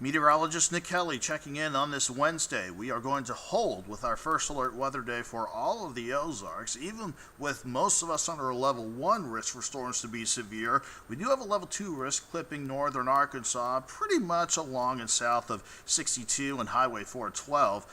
Meteorologist Nick Kelly checking in on this Wednesday. We are going to hold with our first alert weather day for all of the Ozarks. Even with most of us under a level 1 risk for storms to be severe, we do have a level 2 risk clipping northern Arkansas pretty much along and south of 62 and Highway 412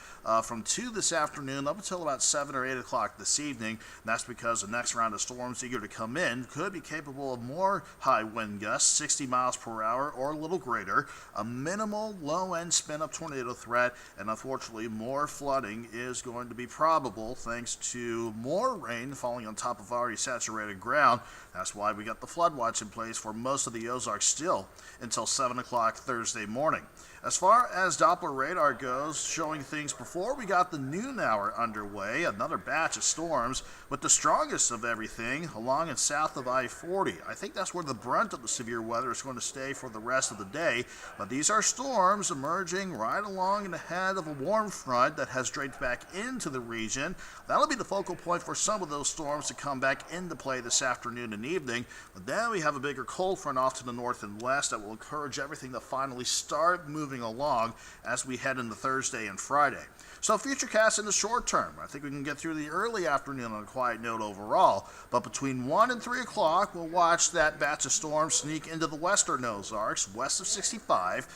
from 2 this afternoon up until about 7 or 8 o'clock this evening. And that's because the next round of storms eager to come in could be capable of more high wind gusts, 60 miles per hour or a little greater, a minimal low-end spin-up tornado threat, and unfortunately more flooding is going to be probable thanks to more rain falling on top of already saturated ground. That's why we got the flood watch in place for most of the Ozarks still until 7 o'clock Thursday morning. As far as Doppler radar goes, showing things before we got the noon hour underway, another batch of storms with the strongest of everything along and south of I-40. I think that's where the brunt of the severe weather is going to stay for the rest of the day, but these are storms emerging right along and ahead of a warm front that has draped back into the region. That'll be the focal point for some of those storms to come back into play this afternoon and evening, but then we have a bigger cold front off to the north and west that will encourage everything to finally start moving along as we head into Thursday and Friday. So futurecast in the short term, I think we can get through the early afternoon on a quiet note overall, but between 1 and 3 o'clock we'll watch that batch of storms sneak into the western Ozarks west of 65.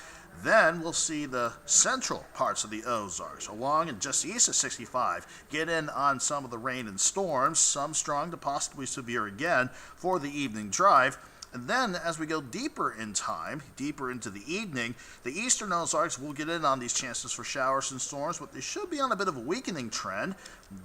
Then we'll see the central parts of the Ozarks, along and just east of 65, get in on some of the rain and storms, some strong to possibly severe again for the evening drive. And then, as we go deeper in time, deeper into the evening, the eastern Ozarks will get in on these chances for showers and storms, but they should be on a bit of a weakening trend.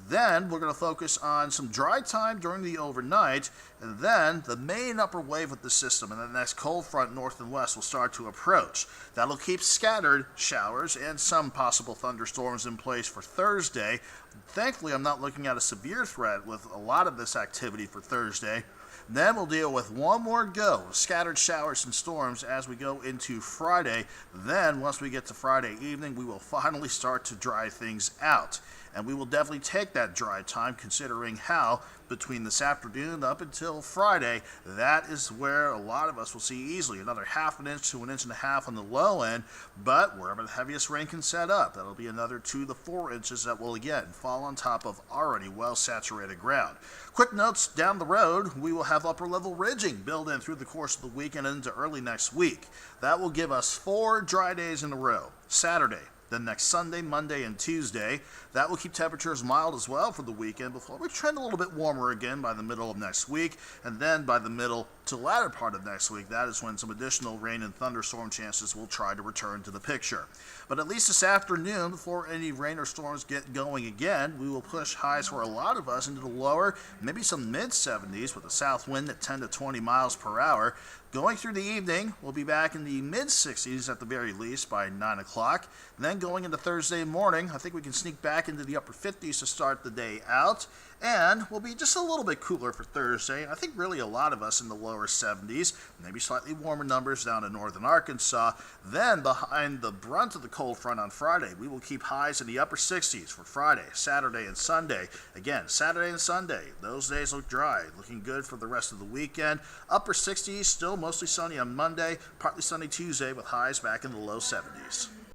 Then, we're going to focus on some dry time during the overnight, and then the main upper wave of the system and the next cold front north and west will start to approach. That'll keep scattered showers and some possible thunderstorms in place for Thursday. Thankfully, I'm not looking at a severe threat with a lot of this activity for Thursday. Then we'll deal with one more go of scattered showers and storms as we go into Friday. Then, once we get to Friday evening, we will finally start to dry things out. And we will definitely take that dry time, considering how between this afternoon up until Friday, that is where a lot of us will see easily another half an inch to an inch and a half on the low end, but wherever the heaviest rain can set up, that'll be another 2 to 4 inches that will again fall on top of already well-saturated ground. Quick notes down the road, we will have upper-level ridging build in through the course of the weekend and into early next week. That will give us 4 dry days in a row. Saturday, then next Sunday, Monday, and Tuesday. That will keep temperatures mild as well for the weekend before we trend a little bit warmer again by the middle of next week. And then by the middle to latter part of next week, that is when some additional rain and thunderstorm chances will try to return to the picture. But at least this afternoon, before any rain or storms get going again, we will push highs for a lot of us into the lower, maybe some mid-70s with a south wind at 10 to 20 miles per hour. Going through the evening, we'll be back in the mid-60s at the very least by 9 o'clock. And then going into Thursday morning, I think we can sneak back into the upper 50s to start the day out. And we'll be just a little bit cooler for Thursday. I think really a lot of us in the lower 70s, maybe slightly warmer numbers down in northern Arkansas. Then behind the brunt of the cold front on Friday, we will keep highs in the upper 60s for Friday, Saturday, and Sunday. Again, Saturday and Sunday, those days look dry, looking good for the rest of the weekend. Upper 60s, still mostly sunny on Monday, partly sunny Tuesday with highs back in the low 70s.